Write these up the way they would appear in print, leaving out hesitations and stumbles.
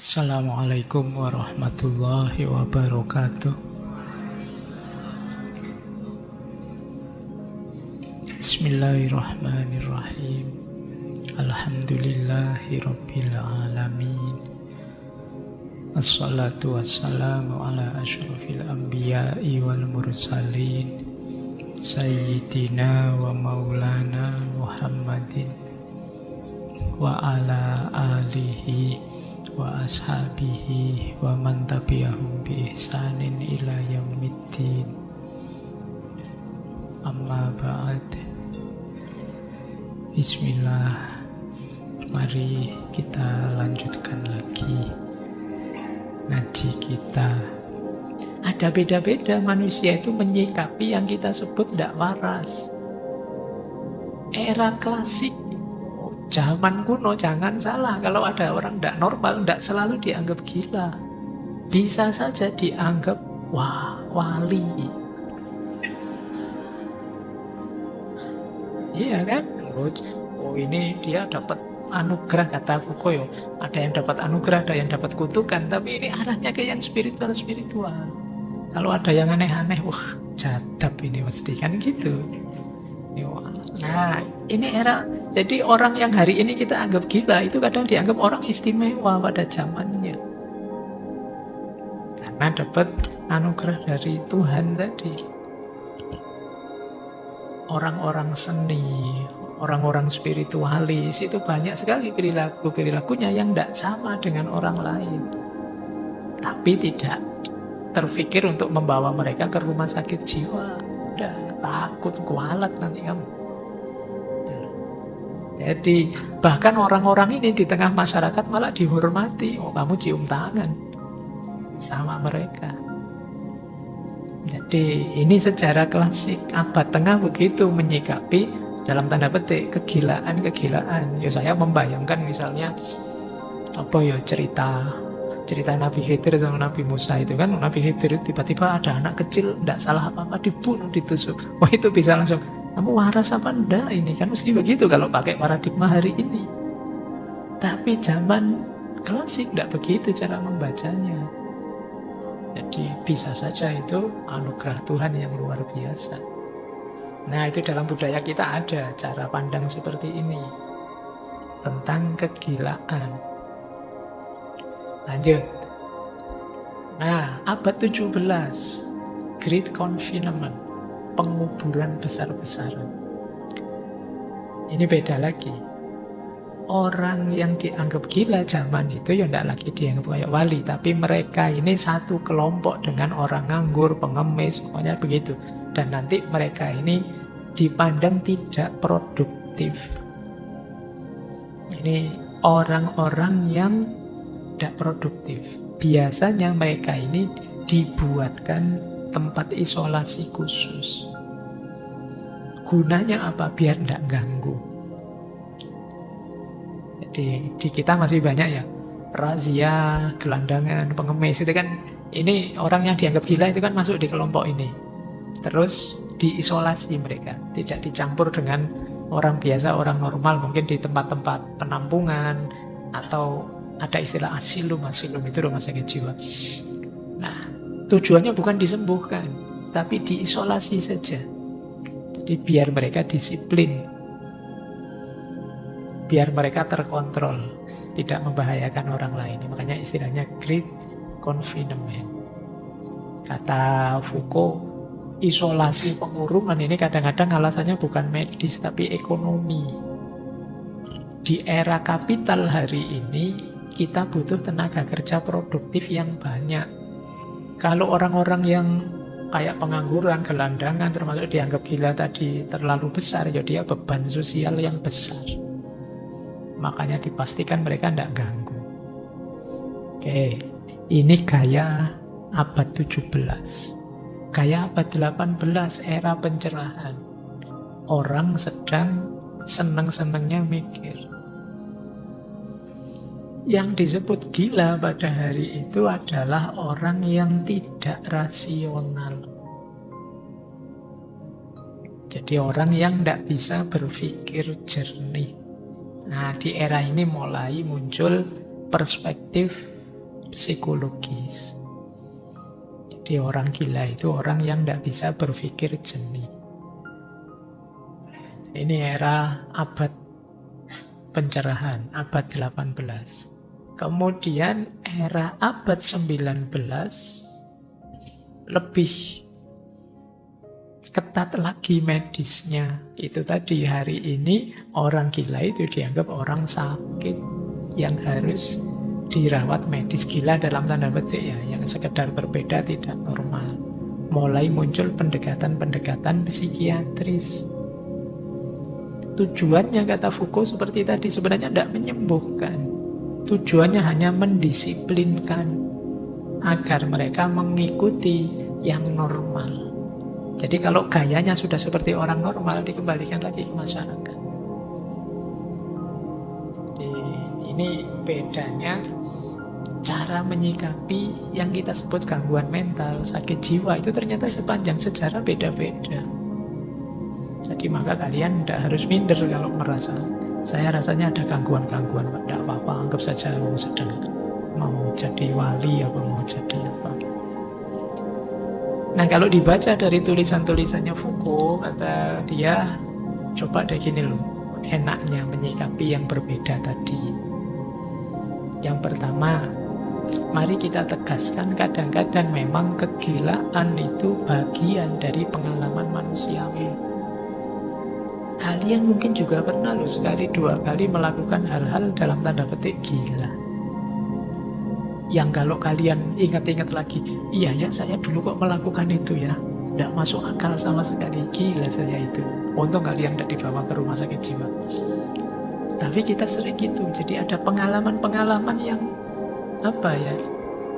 Assalamualaikum warahmatullahi wabarakatuh. Bismillahirrahmanirrahim. Alhamdulillahi rabbil alamin. Assalatu wassalamu ala asyrafil anbiya'i wal mursalin, Sayyidina wa maulana Muhammadin wa ala alihi wa ashabihi wa man tabi'ahum bi ihsanin ila yaumiddin. Amma ba'd. Bismillah. Mari kita lanjutkan lagi ngaji kita. Ada beda-beda manusia itu menyikapi yang kita sebut tidak waras. Era klasik, zaman kuno, jangan salah. Kalau ada orang tidak normal, tidak selalu dianggap gila. Bisa saja dianggap, wah, wali. Iya kan? Oh ini dia dapat anugerah, kata Foucault. Ada yang dapat anugerah, ada yang dapat kutukan. Tapi ini arahnya ke yang spiritual-spiritual. Kalau ada yang aneh-aneh, wah, jadab ini mesti, kan gitu. Nah, ini era. Jadi orang yang hari ini kita anggap gila itu kadang dianggap orang istimewa pada zamannya, karena dapat anugerah dari Tuhan tadi. Orang-orang seni, orang-orang spiritualis itu banyak sekali perilakunya yang tidak sama dengan orang lain, tapi tidak terfikir untuk membawa mereka ke rumah sakit jiwa. Udah takut kualat nanti kamu. Jadi bahkan orang-orang ini di tengah masyarakat malah dihormati. Oh, kamu cium tangan sama mereka. Jadi ini sejarah klasik. Abad tengah begitu menyikapi, dalam tanda petik, kegilaan-kegilaan. Ya saya membayangkan misalnya cerita Nabi Khidir sama Nabi Musa itu kan. Nabi Khidir tiba-tiba ada anak kecil, tidak salah apa-apa, dibunuh, ditusuk. Wah, itu bisa langsung, kamu waras apa enggak? Ini kan mesti begitu kalau pakai paradigma hari ini. Tapi zaman klasik tidak begitu cara membacanya. Jadi bisa saja itu anugerah Tuhan yang luar biasa. Nah, itu dalam budaya kita ada cara pandang seperti ini tentang kegilaan. Lanjut. Nah, abad 17, Great Confinement, penguburan besar-besaran. Ini beda lagi. Orang yang dianggap gila zaman itu ya tidak lagi dianggap kayak wali, tapi mereka ini satu kelompok dengan orang nganggur, pengemis, pokoknya begitu. Dan nanti mereka ini dipandang tidak produktif. Ini orang-orang yang tidak produktif. Biasanya mereka ini dibuatkan tempat isolasi khusus. Gunanya apa? Biar tidak ganggu. Jadi di kita masih banyak ya razia, gelandangan, pengemis itu kan. Ini orang yang dianggap gila itu kan masuk di kelompok ini. Terus diisolasi mereka, tidak dicampur dengan orang biasa, orang normal, mungkin di tempat-tempat penampungan atau ada istilah asilum itu rumah sakit jiwa. Nah, tujuannya bukan disembuhkan, tapi diisolasi saja. Jadi biar mereka disiplin, biar mereka terkontrol, tidak membahayakan orang lain. Makanya istilahnya Great Confinement. Kata Foucault, isolasi pengurungan ini kadang-kadang alasannya bukan medis, tapi ekonomi. Di era kapital hari ini, kita butuh tenaga kerja produktif yang banyak. Kalau orang-orang yang kayak pengangguran, gelandangan, termasuk dianggap gila tadi, terlalu besar, ya dia beban sosial yang besar. Makanya dipastikan mereka tidak ganggu. Oke, ini gaya abad 17. Gaya abad 18, era pencerahan. Orang sedang senang-senangnya mikir. Yang disebut gila pada hari itu adalah orang yang tidak rasional. Jadi orang yang tidak bisa berpikir jernih. Nah, di era ini mulai muncul perspektif psikologis. Jadi orang gila itu orang yang tidak bisa berpikir jernih. Ini era abad pencerahan, abad 18. Kemudian era abad 19 lebih ketat lagi medisnya. Itu tadi, hari ini orang gila itu dianggap orang sakit yang harus dirawat medis. Gila dalam tanda petik ya, yang sekedar berbeda tidak normal. Mulai muncul pendekatan-pendekatan psikiatris. Tujuannya, kata Foucault seperti tadi, sebenarnya tidak menyembuhkan. Tujuannya hanya mendisiplinkan agar mereka mengikuti yang normal. Jadi kalau gayanya sudah seperti orang normal, dikembalikan lagi ke masyarakat. Jadi ini bedanya cara menyikapi yang kita sebut gangguan mental, sakit jiwa, itu ternyata sepanjang sejarah beda-beda. Jadi maka kalian tidak harus minder kalau merasa saya rasanya ada gangguan-gangguan. Tidak apa-apa, anggap saja sedang mau jadi wali apa mau jadi apa. Nah kalau dibaca dari tulisan-tulisannya Foucault, kata dia, coba deh gini loh, enaknya menyikapi yang berbeda tadi. Yang pertama, mari kita tegaskan kadang-kadang memang kegilaan itu bagian dari pengalaman manusiawi. Kalian mungkin juga pernah loh sekali dua kali melakukan hal-hal dalam tanda petik gila. Yang kalau kalian ingat-ingat lagi, iya ya saya dulu kok melakukan itu ya, tidak masuk akal sama sekali, gila saya itu. Untung kalian tidak dibawa ke rumah sakit jiwa. Tapi kita sering gitu, jadi ada pengalaman-pengalaman yang apa ya,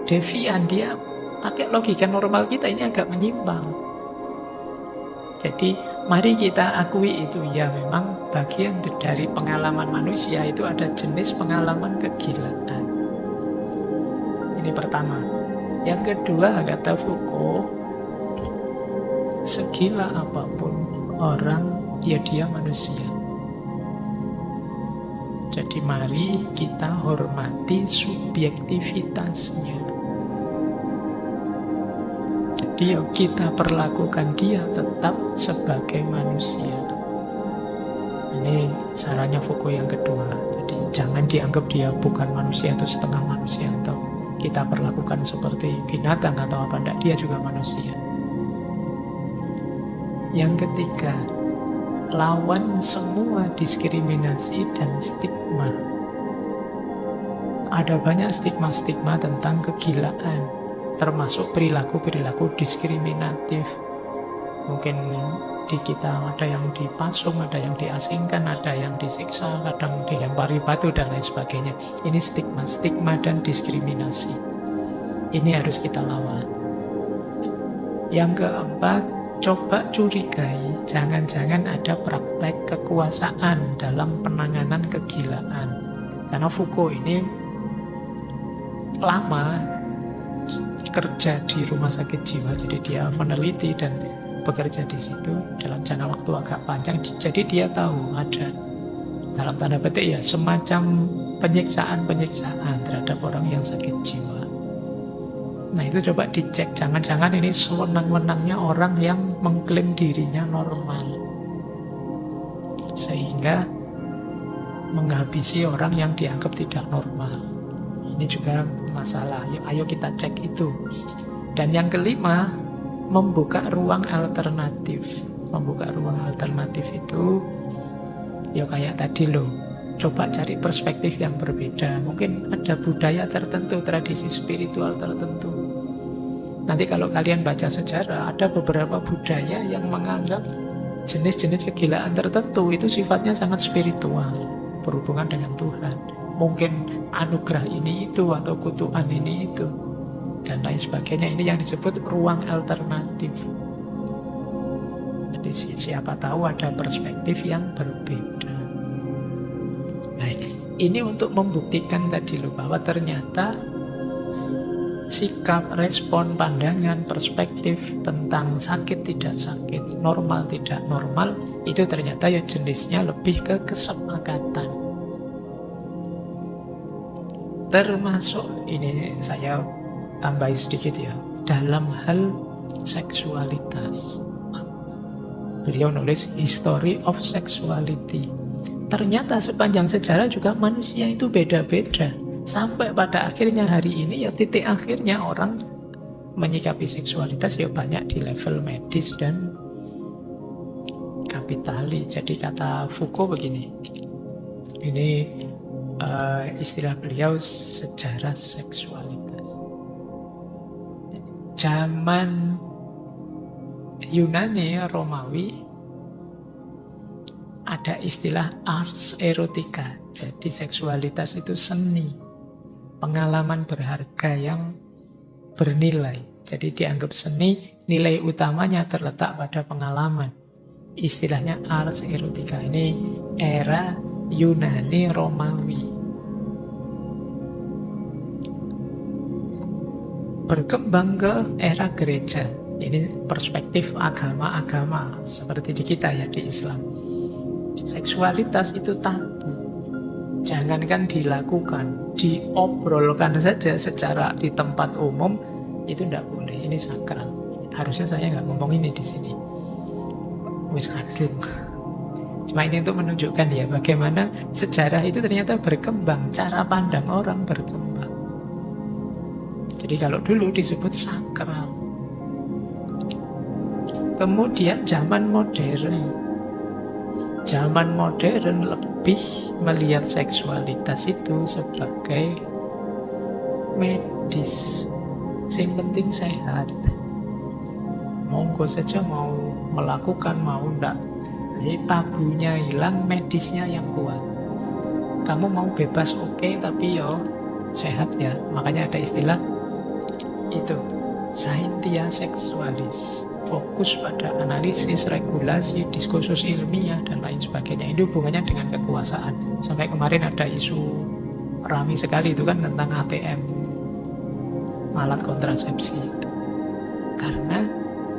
devian, dia pakai logika normal kita ini agak menyimpang. Jadi mari kita akui itu, ya memang bagian dari pengalaman manusia itu ada jenis pengalaman kegilaan. Ini pertama. Yang kedua, kata Foucault, segila apapun orang, ya dia manusia. Jadi mari kita hormati subjektivitasnya. Jadi kita perlakukan dia tetap sebagai manusia. Ini sarannya Foucault yang kedua. Jadi jangan dianggap dia bukan manusia atau setengah manusia, atau kita perlakukan seperti binatang atau apa. Tidak, dia juga manusia. Yang ketiga, lawan semua diskriminasi dan stigma. Ada banyak stigma-stigma tentang kegilaan, termasuk perilaku-perilaku diskriminatif. Mungkin di kita ada yang dipasung, ada yang diasingkan, ada yang disiksa, kadang dilempari batu dan lain sebagainya. Ini stigma dan diskriminasi. Ini harus kita lawan. Yang keempat, coba curigai, jangan-jangan ada praktek kekuasaan dalam penanganan kegilaan. Karena Foucault ini lama kerja di rumah sakit jiwa, jadi dia meneliti dan bekerja di situ dalam jangka waktu agak panjang. Jadi dia tahu ada, dalam tanda petik ya, semacam penyiksaan-penyiksaan terhadap orang yang sakit jiwa. Nah itu coba dicek, jangan-jangan ini sewenang-wenangnya orang yang mengklaim dirinya normal, sehingga menghabisi orang yang dianggap tidak normal. Ini juga masalah, ayo kita cek itu. Dan yang kelima, membuka ruang alternatif. Membuka ruang alternatif itu ya kayak tadi loh, coba cari perspektif yang berbeda. Mungkin ada budaya tertentu, tradisi spiritual tertentu. Nanti kalau kalian baca sejarah, ada beberapa budaya yang menganggap jenis-jenis kegilaan tertentu itu sifatnya sangat spiritual, berhubungan dengan Tuhan. Mungkin anugerah ini itu atau kutukan ini itu dan lain sebagainya. Ini yang disebut ruang alternatif. Jadi siapa tahu ada perspektif yang berbeda. Baik, ini untuk membuktikan tadi loh, bahwa ternyata sikap, respon, pandangan, perspektif tentang sakit tidak sakit, normal tidak normal, itu ternyata ya jenisnya lebih ke kesepakatan. termasuk ini saya tambahi sedikit ya, dalam hal seksualitas. Beliau nulis History of Sexuality. Ternyata sepanjang sejarah juga manusia itu beda-beda. Sampai pada akhirnya hari ini ya titik akhirnya orang menyikapi seksualitas ya banyak di level medis dan kapitalis. Jadi kata Foucault begini, ini istilah beliau sejarah seksualitas. Zaman Yunani, Romawi, ada istilah ars erotica. Jadi seksualitas itu seni, pengalaman berharga yang bernilai. Jadi dianggap seni, nilai utamanya terletak pada pengalaman. Istilahnya ars erotica. Ini era Yunani Romawi. Berkembang ke era gereja. Ini perspektif agama-agama seperti di kita ya, di Islam. Seksualitas itu tabu. Jangankan dilakukan, diobrolkan saja secara di tempat umum itu tidak boleh. Ini sakral. Harusnya saya nggak ngomong ini di sini. Wis kadung. Cuma ini untuk menunjukkan ya bagaimana sejarah itu ternyata berkembang, cara pandang orang berkembang. Jadi kalau dulu disebut sakral. Kemudian zaman modern. Zaman modern lebih melihat seksualitas itu sebagai medis. Yang penting sehat. Monggo saja mau melakukan, mau enggak. Jadi tabunya hilang, medisnya yang kuat. Kamu mau bebas oke, tapi yo sehat ya. Makanya ada istilah itu, scientia sexualis. Fokus pada analisis, regulasi, diskursus ilmiah, dan lain sebagainya. Itu hubungannya dengan kekuasaan. Sampai kemarin ada isu ramai sekali itu kan tentang ATM, alat kontrasepsi. Karena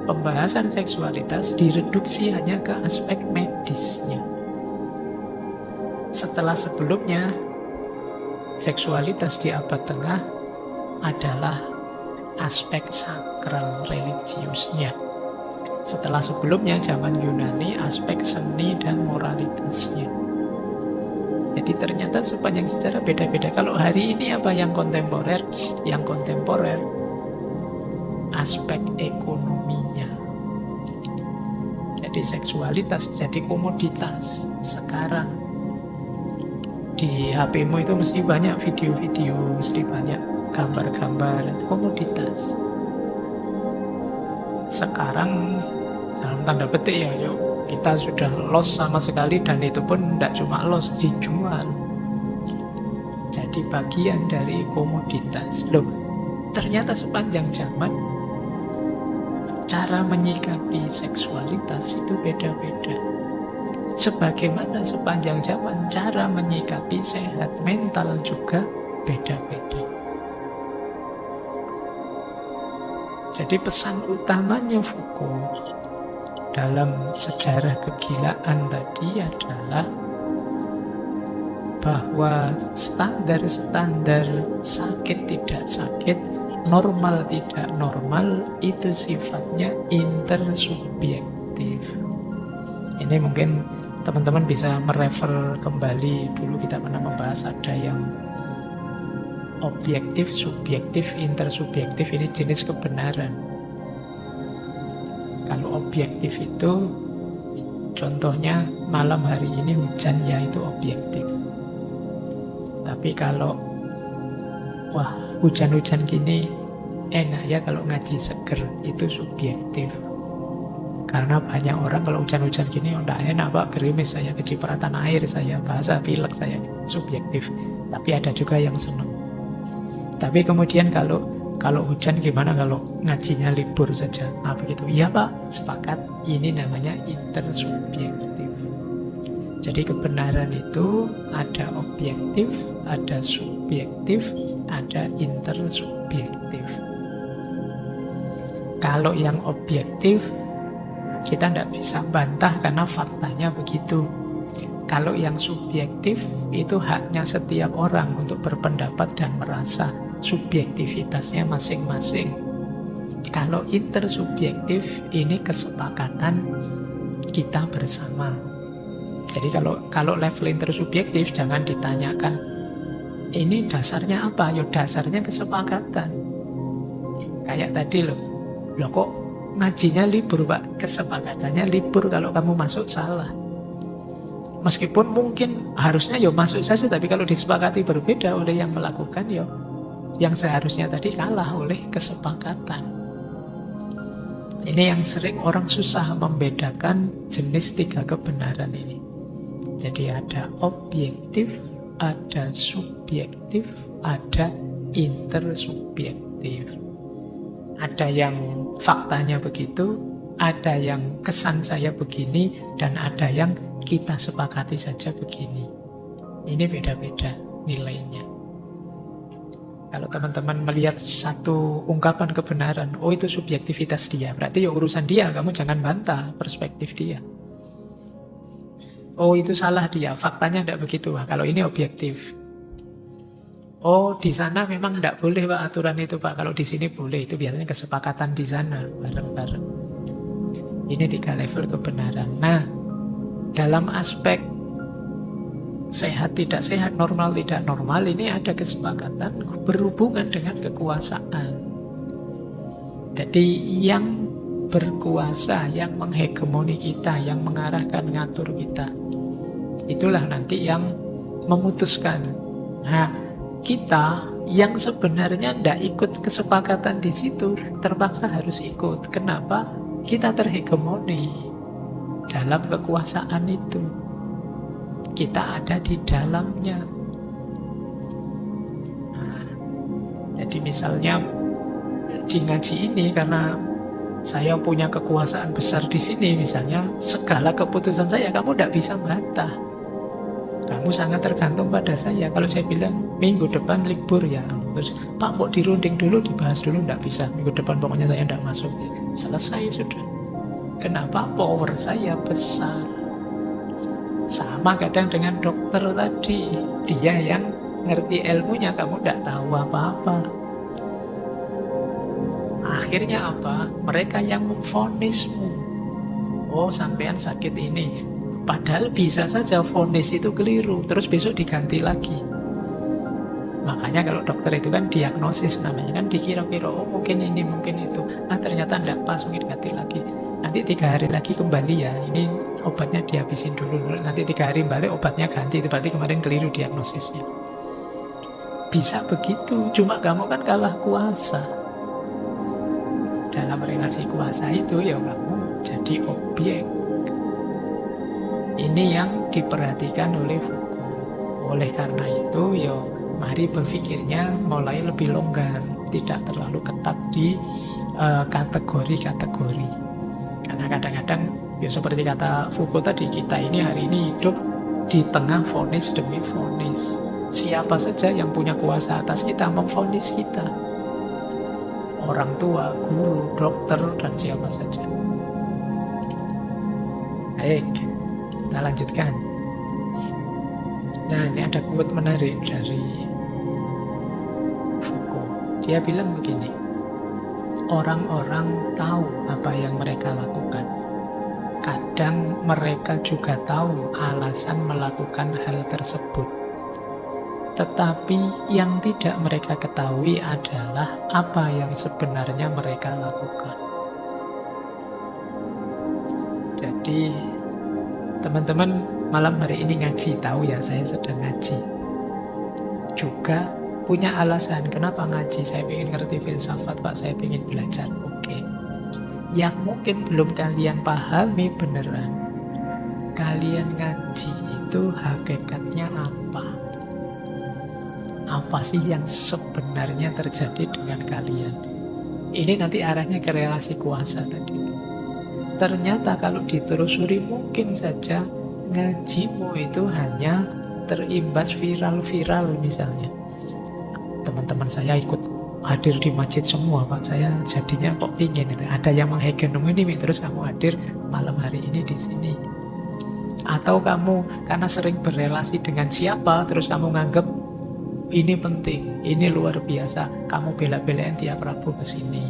pembahasan seksualitas direduksi hanya ke aspek medisnya. Setelah sebelumnya, seksualitas di abad tengah adalah aspek sakral religiusnya. Setelah sebelumnya zaman Yunani, aspek seni dan moralitasnya. Jadi ternyata sepanjang sejarah beda-beda. Kalau hari ini apa yang kontemporer? Yang kontemporer aspek ekonominya. Jadi seksualitas jadi komoditas. Sekarang di HP-mu itu mesti banyak video-video, mesti banyak gambar-gambar, komoditas. Sekarang dalam tanda petik ya, yuk, kita sudah lost sama sekali, dan itu pun tidak cuma lost, dijual. Jadi bagian dari komoditas. Loh, ternyata sepanjang zaman cara menyikapi seksualitas itu beda-beda. Sebagaimana sepanjang zaman cara menyikapi sehat mental juga beda-beda. Jadi pesan utamanya Foucault dalam sejarah kegilaan tadi adalah bahwa standar-standar sakit tidak sakit, normal tidak normal, itu sifatnya intersubjektif. Ini mungkin teman-teman bisa merefer kembali, dulu kita pernah membahas ada yang objektif, subjektif, intersubjektif, ini jenis kebenaran. Kalau objektif itu contohnya malam hari ini hujan, ya itu objektif. Tapi kalau wah hujan-hujan gini enak ya kalau ngaji seger, itu subjektif. Karena banyak orang kalau hujan-hujan gini enggak enak pak, gerimis saya, kecipratan air saya, bahasa pilek saya, subjektif. Tapi ada juga yang senang. Tapi kemudian kalau hujan gimana kalau ngajinya libur saja? Nah begitu. Iya Pak, sepakat. Ini namanya intersubjektif. Jadi kebenaran itu ada objektif, ada subjektif, ada intersubjektif. Kalau yang objektif kita tidak bisa bantah karena faktanya begitu. Kalau yang subjektif itu haknya setiap orang untuk berpendapat dan merasa, subjektivitasnya masing-masing. Kalau intersubjektif ini kesepakatan kita bersama. Jadi kalau level intersubjektif jangan ditanyakan ini dasarnya apa? Ya dasarnya kesepakatan. Kayak tadi loh kok ngajinya libur Pak? Kesepakatannya libur, kalau kamu masuk salah. Meskipun mungkin harusnya ya masuk saja, tapi kalau disepakati berbeda oleh yang melakukan ya yang seharusnya tadi kalah oleh kesepakatan. Ini yang sering orang susah membedakan jenis 3 kebenaran ini. Jadi ada objektif, ada subjektif, ada intersubjektif. Ada yang faktanya begitu, ada yang kesan saya begini, dan ada yang kita sepakati saja begini. Ini beda-beda nilainya. Kalau teman-teman melihat satu ungkapan kebenaran, oh itu subjektivitas dia, berarti ya urusan dia, kamu jangan bantah perspektif dia. Oh itu salah dia, faktanya tidak begitu. Kalau ini objektif. Oh di sana memang tidak boleh Pak aturan itu Pak, kalau di sini boleh. Itu biasanya kesepakatan di sana bareng-bareng. Ini 3 level kebenaran. Nah, dalam aspek sehat tidak sehat, normal tidak normal, ini ada kesepakatan berhubungan dengan kekuasaan. Jadi yang berkuasa, yang menghegemoni kita, yang mengarahkan, ngatur kita, itulah nanti yang memutuskan. Nah, kita yang sebenarnya tidak ikut kesepakatan di situ terpaksa harus ikut. Kenapa? Kita terhegemoni dalam kekuasaan itu. Kita ada di dalamnya. Nah, jadi misalnya di ngaji ini, karena saya punya kekuasaan besar di sini, misalnya segala keputusan saya kamu tidak bisa bantah. Kamu sangat tergantung pada saya. Kalau saya bilang minggu depan libur ya, terus Pak mau dirunding dulu, dibahas dulu, tidak bisa. Minggu depan pokoknya saya tidak masuk. Selesai sudah. Kenapa? Power saya besar. Sama kadang dengan dokter tadi. Dia yang ngerti ilmunya, kamu tidak tahu apa-apa. Akhirnya apa? Mereka yang memvonismu. Oh sampean sakit ini. Padahal bisa saja vonis itu keliru, terus besok diganti lagi. Makanya kalau dokter itu kan diagnosis namanya, kan dikira-kira oh mungkin ini, mungkin itu. Nah ternyata tidak pas, mungkin ganti lagi. Nanti 3 hari lagi kembali ya, ini obatnya dihabisin dulu. Nanti 3 hari balik obatnya ganti, itu berarti kemarin keliru diagnosisnya. Bisa begitu, cuma kamu kan kalah kuasa. Dalam relasi kuasa itu ya kamu jadi objek. Ini yang diperhatikan oleh Foucault. Oleh karena itu ya mari berpikirnya mulai lebih longgar, tidak terlalu ketat di kategori-kategori. Karena kadang-kadang ya seperti kata Foucault tadi, kita ini hari ini hidup di tengah vonis demi vonis. Siapa saja yang punya kuasa atas kita memvonis kita. Orang tua, guru, dokter, dan siapa saja. Baik, kita lanjutkan. Nah ini ada quote menarik dari Foucault. Dia bilang begini, orang-orang tahu apa yang mereka lakukan. Kadang mereka juga tahu alasan melakukan hal tersebut. Tetapi yang tidak mereka ketahui adalah apa yang sebenarnya mereka lakukan. Jadi teman-teman malam hari ini ngaji, tahu ya saya sedang ngaji. Juga punya alasan kenapa ngaji. Saya ingin ngerti filsafat Pak, saya ingin belajar. Oke. Yang mungkin belum kalian pahami beneran, kalian ngaji itu hakikatnya apa? Apa sih yang sebenarnya terjadi dengan kalian? Ini nanti arahnya ke relasi kuasa tadi. Ternyata kalau ditelusuri mungkin saja ngajimu itu hanya terimbas viral-viral misalnya. Teman-teman saya ikut hadir di masjid semua Pak, saya jadinya kok ingin itu. Ada yang menghegemoni ini, terus kamu hadir malam hari ini di sini. Atau kamu karena sering berrelasi dengan siapa, terus kamu nganggep ini penting, ini luar biasa, kamu bela-belain tiap Rabu ke sini.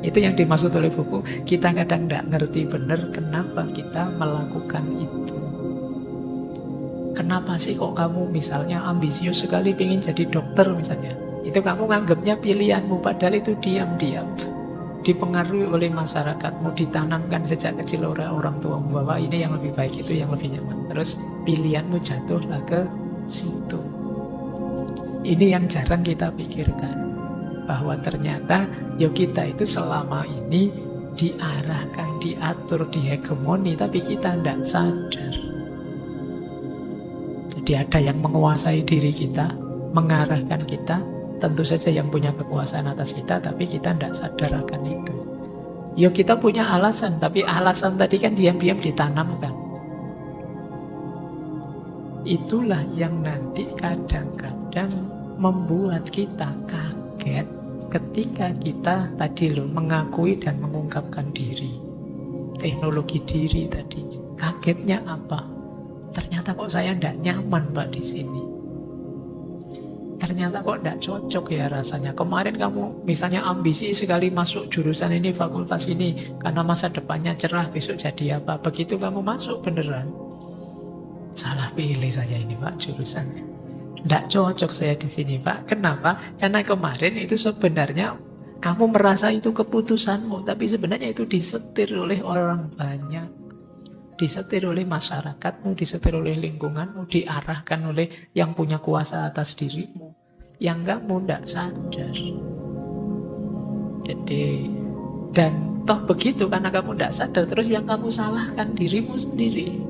Itu yang dimaksud oleh buku. Kita kadang tidak ngerti benar kenapa kita melakukan itu. Kenapa sih kok kamu misalnya ambisius sekali ingin jadi dokter misalnya. Itu kamu nganggapnya pilihanmu, padahal itu diam-diam dipengaruhi oleh masyarakatmu, ditanamkan sejak kecil oleh orang tuamu bahwa ini yang lebih baik, itu yang lebih nyaman. Terus pilihanmu jatuhlah ke situ. Ini yang jarang kita pikirkan, bahwa ternyata ya kita itu selama ini diarahkan, diatur, dihegemoni, tapi kita tidak sadar. Jadi ada yang menguasai diri kita, mengarahkan kita. Tentu saja yang punya kekuasaan atas kita, tapi kita tidak sadar akan itu. Ya kita punya alasan, tapi alasan tadi kan diam-diam ditanamkan. Itulah yang nanti kadang-kadang membuat kita kaget ketika kita tadi mengakui dan mengungkapkan diri. Teknologi diri tadi. Kagetnya apa? Ternyata kok saya tidak nyaman Pak di sini. Ternyata kok tidak cocok ya rasanya. Kemarin kamu misalnya ambisi sekali masuk jurusan ini, fakultas ini, karena masa depannya cerah, besok jadi apa. Begitu kamu masuk beneran, salah pilih saja ini Pak jurusannya. Tidak cocok saya di sini Pak. Kenapa? Karena kemarin itu sebenarnya kamu merasa itu keputusanmu, tapi sebenarnya itu disetir oleh orang banyak. Disetir oleh masyarakatmu, disetir oleh lingkunganmu, diarahkan oleh yang punya kuasa atas dirimu, yang kamu tidak sadar. Jadi, dan toh begitu karena kamu tidak sadar, terus yang kamu salahkan dirimu sendiri.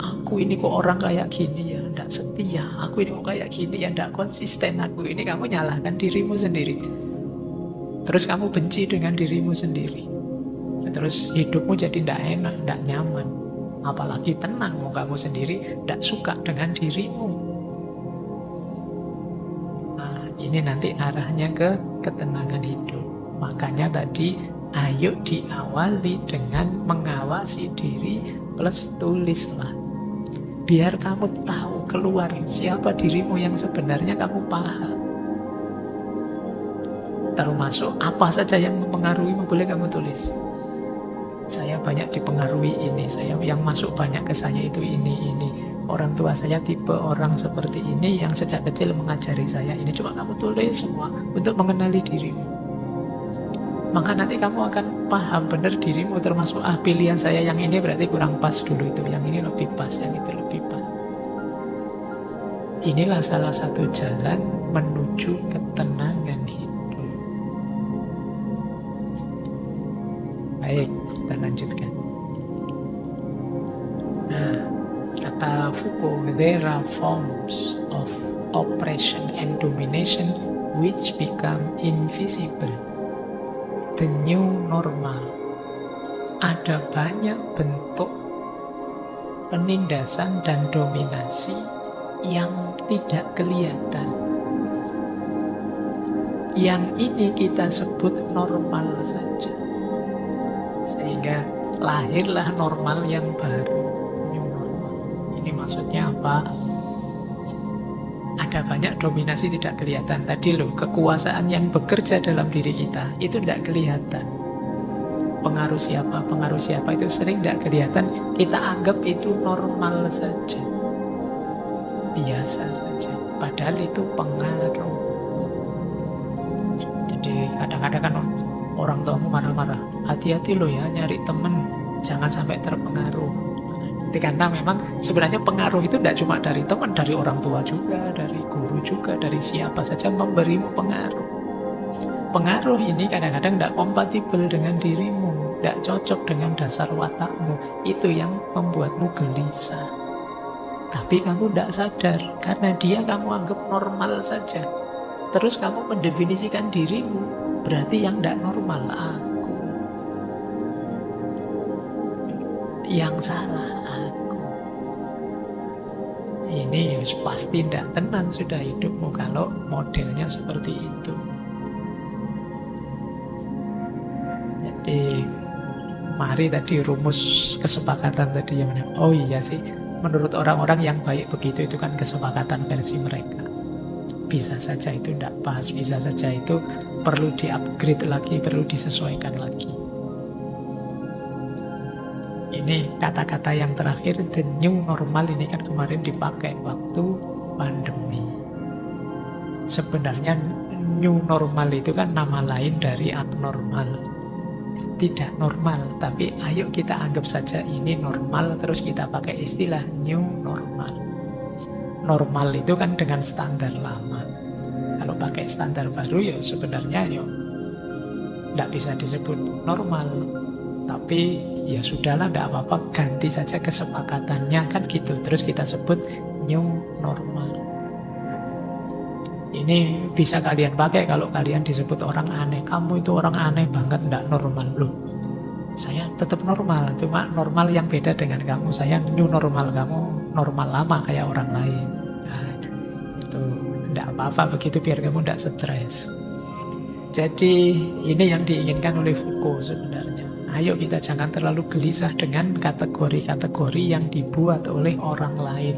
Aku ini kok orang kayak gini ya, tidak setia. Aku ini kok kayak gini ya, tidak konsisten. Aku ini, kamu nyalahkan dirimu sendiri. Terus kamu benci dengan dirimu sendiri. Terus hidupmu jadi tidak enak, tidak nyaman. Apalagi tenang, kamu sendiri tidak suka dengan dirimu. Nah, ini nanti arahnya ke ketenangan hidup. Makanya tadi, ayo diawali dengan mengawasi diri plus tulislah. Biar kamu tahu keluar siapa dirimu yang sebenarnya kamu paham. Termasuk apa saja yang mempengaruhimu, boleh kamu tulis. Saya banyak dipengaruhi ini, saya yang masuk banyak ke saya itu ini. Orang tua saya tipe orang seperti ini yang sejak kecil mengajari saya ini. Coba kamu tulis semua untuk mengenali dirimu. Maka nanti kamu akan paham benar dirimu, termasuk pilihan saya yang ini berarti kurang pas dulu itu, yang ini lebih pas, yang itu lebih pas. Inilah salah satu jalan menuju ketenangan hidup. Baik, kita lanjutkan. Nah, kata Foucault, there are forms of oppression and domination which become invisible. The new normal. Ada banyak bentuk penindasan dan dominasi yang tidak kelihatan. Yang ini kita sebut normal saja. Sehingga lahirlah normal yang baru, new normal. Ini maksudnya apa? Ada banyak dominasi tidak kelihatan. Tadi kekuasaan yang bekerja dalam diri kita itu tidak kelihatan. Pengaruh siapa itu sering tidak kelihatan. Kita anggap itu normal saja, biasa saja. Padahal itu pengaruh. Jadi kadang-kadang kan orang tuamu marah-marah, hati-hati lo ya nyari temen, jangan sampai terpengaruh. Itu karena memang sebenarnya pengaruh itu tidak cuma dari teman, dari orang tua juga, dari guru juga, dari siapa saja memberimu pengaruh. Pengaruh ini kadang-kadang tidak kompatibel dengan dirimu, tidak cocok dengan dasar watakmu. Itu yang membuatmu gelisah. Tapi kamu tidak sadar, karena dia kamu anggap normal saja. Terus kamu mendefinisikan dirimu, berarti yang tidak normal aku. Yang salah aku. Ini pasti tidak tenang sudah hidupmu kalau modelnya seperti itu. Jadi mari mari tadi rumus kesepakatan tadi yang mana? Oh iya sih, menurut orang-orang yang baik begitu itu kan kesepakatan versi mereka. Bisa saja itu tidak pas, bisa saja itu perlu di-upgrade lagi, perlu disesuaikan lagi. Ini kata-kata yang terakhir, the new normal, ini kan kemarin dipakai waktu pandemi. Sebenarnya new normal itu kan nama lain dari abnormal. Tidak normal, tapi ayo kita anggap saja ini normal, terus kita pakai istilah new normal. Normal itu kan dengan standar lama. Kalau pakai standar baru ya sebenarnya ya tidak bisa disebut normal. Tapi ya sudahlah, tidak apa-apa, ganti saja kesepakatannya kan gitu. Terus kita sebut new normal. Ini bisa kalian pakai kalau kalian disebut orang aneh. Kamu itu orang aneh banget, tidak normal. Loh, saya tetap normal, cuma normal yang beda dengan kamu. Saya new normal, kamu normal lama kayak orang lain. Nah, itu tidak apa-apa begitu, biar kamu tidak stres. Jadi ini yang diinginkan oleh Foucault sebenarnya. Ayo kita jangan terlalu gelisah dengan kategori-kategori yang dibuat oleh orang lain.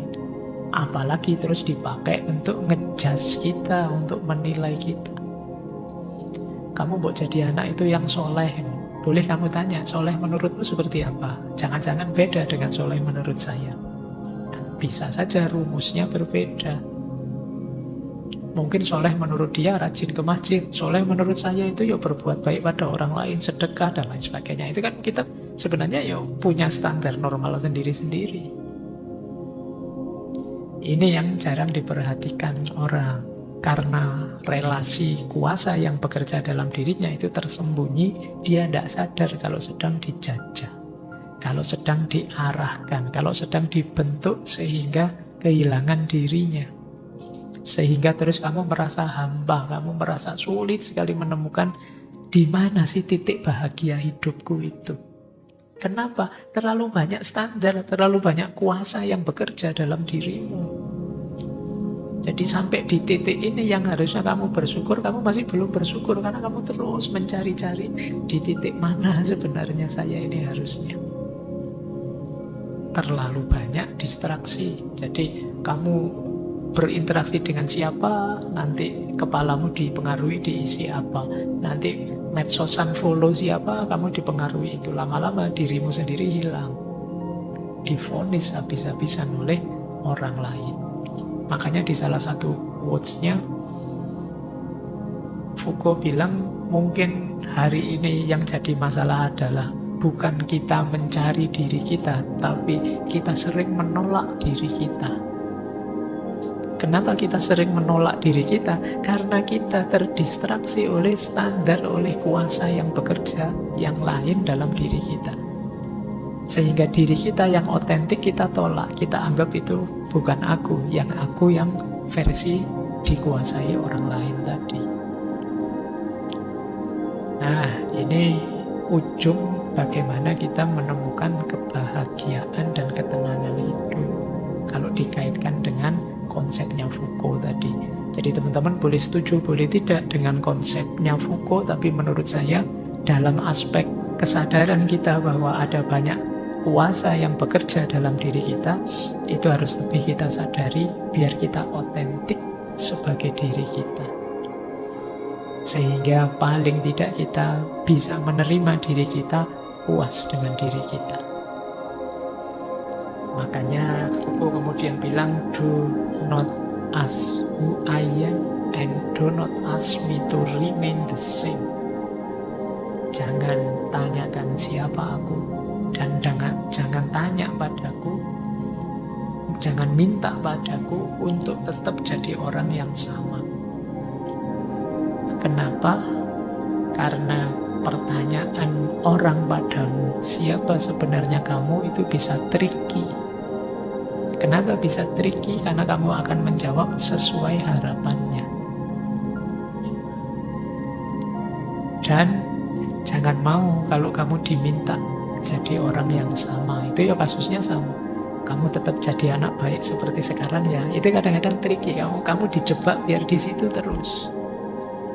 Apalagi terus dipakai untuk ngejudge kita, untuk menilai kita. Kamu mau jadi anak itu yang soleh, boleh kamu tanya, soleh menurutmu seperti apa? Jangan-jangan beda dengan soleh menurut saya. Nah, bisa saja rumusnya berbeda. Mungkin soleh menurut dia rajin ke masjid, soleh menurut saya itu ya berbuat baik pada orang lain, sedekah dan lain sebagainya. Itu kan kita sebenarnya ya punya standar normal sendiri-sendiri. Ini yang jarang diperhatikan orang, karena relasi kuasa yang bekerja dalam dirinya itu tersembunyi. Dia tidak sadar kalau sedang dijajah, kalau sedang diarahkan, kalau sedang dibentuk sehingga kehilangan dirinya. Sehingga terus kamu merasa hamba, kamu merasa sulit sekali menemukan di mana sih titik bahagia hidupku itu. Kenapa? Terlalu banyak standar, terlalu banyak kuasa yang bekerja dalam dirimu. Jadi sampai di titik ini yang harusnya kamu bersyukur, kamu masih belum bersyukur karena kamu terus mencari-cari di titik mana sebenarnya saya ini harusnya. Terlalu banyak distraksi. Jadi kamu berinteraksi dengan siapa, nanti kepalamu dipengaruhi diisi apa. Nanti medsosan follow siapa, kamu dipengaruhi itu. Lama-lama dirimu sendiri hilang, divonis habis-habisan oleh orang lain. Makanya di salah satu quotes-nya Foucault bilang, mungkin hari ini yang jadi masalah adalah bukan kita mencari diri kita, tapi kita sering menolak diri kita. Kenapa kita sering menolak diri kita? Karena kita terdistraksi oleh standar, oleh kuasa yang bekerja yang lain dalam diri kita. Sehingga diri kita yang otentik kita tolak. Kita anggap itu bukan aku yang versi dikuasai orang lain tadi. Nah, ini ujung bagaimana kita menemukan kebahagiaan dan ketenangan hidup kalau dikaitkan dengan konsepnya Foucault tadi. Jadi teman-teman boleh setuju, boleh tidak dengan konsepnya Foucault, tapi menurut saya dalam aspek kesadaran kita bahwa ada banyak kuasa yang bekerja dalam diri kita, itu harus lebih kita sadari biar kita otentik sebagai diri kita. Sehingga paling tidak kita bisa menerima diri kita, puas dengan diri kita. Makanya Foucault kemudian bilang, do not ask who I am and do not ask me to remain the same. Jangan tanyakan siapa aku dan jangan tanya padaku, jangan minta padaku untuk tetap jadi orang yang sama. Kenapa? Karena pertanyaan orang padamu, siapa sebenarnya kamu, itu bisa tricky. Kenapa bisa tricky? Karena kamu akan menjawab sesuai harapannya. Dan jangan mau kalau kamu diminta jadi orang yang sama. Itu ya kasusnya sama. Kamu tetap jadi anak baik seperti sekarang ya. Itu kadang-kadang tricky. Kamu dijebak biar di situ terus.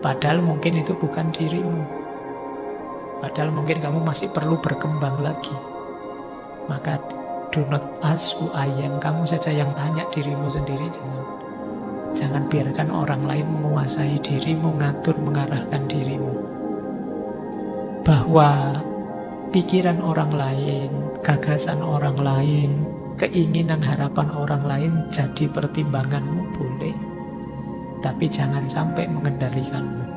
Padahal mungkin itu bukan dirimu. Padahal mungkin kamu masih perlu berkembang lagi. Maka do not ask who I am. Kamu saja yang tanya dirimu sendiri. Jangan biarkan orang lain menguasai dirimu, ngatur, mengarahkan dirimu. Bahwa pikiran orang lain, gagasan orang lain, keinginan harapan orang lain jadi pertimbanganmu boleh. Tapi jangan sampai mengendalikanmu.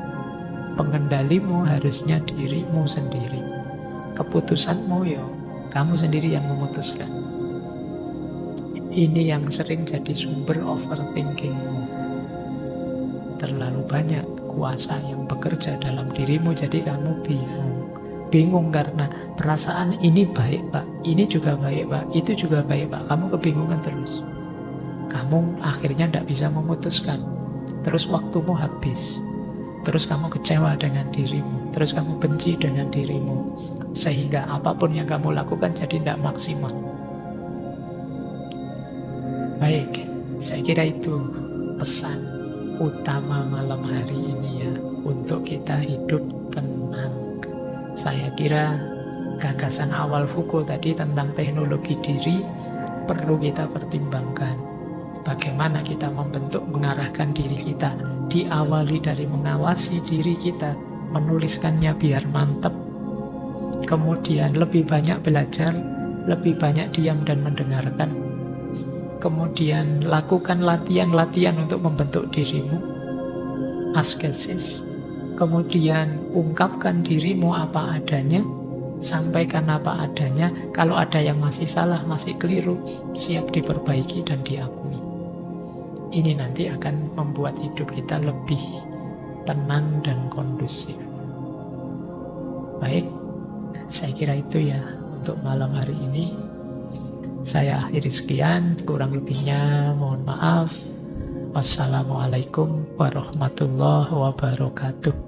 Pengendalimu harusnya dirimu sendiri. Keputusanmu ya kamu sendiri yang memutuskan. Ini yang sering jadi sumber overthinkingmu. Terlalu banyak kuasa yang bekerja dalam dirimu, jadi kamu bingung. Bingung karena perasaan ini baik pak, ini juga baik pak, itu juga baik pak. Kamu kebingungan terus. Kamu akhirnya tidak bisa memutuskan. Terus waktumu habis. Terus kamu kecewa dengan dirimu. Terus kamu benci dengan dirimu. Sehingga apapun yang kamu lakukan jadi tidak maksimal. Baik, saya kira itu pesan utama malam hari ini ya. Untuk kita hidup tenang. Saya kira gagasan awal Foucault tadi tentang teknologi diri perlu kita pertimbangkan. Bagaimana kita membentuk, mengarahkan diri kita. Diawali dari mengawasi diri kita, menuliskannya biar mantap. Kemudian lebih banyak belajar, lebih banyak diam dan mendengarkan. Kemudian lakukan latihan-latihan untuk membentuk dirimu. Askesis. Kemudian ungkapkan dirimu apa adanya. Sampaikan apa adanya. Kalau ada yang masih salah, masih keliru, siap diperbaiki dan diakui. Ini nanti akan membuat hidup kita lebih tenang dan kondusif. Baik, saya kira itu ya untuk malam hari ini. Saya akhiri sekian, kurang lebihnya mohon maaf. Wassalamualaikum warahmatullahi wabarakatuh.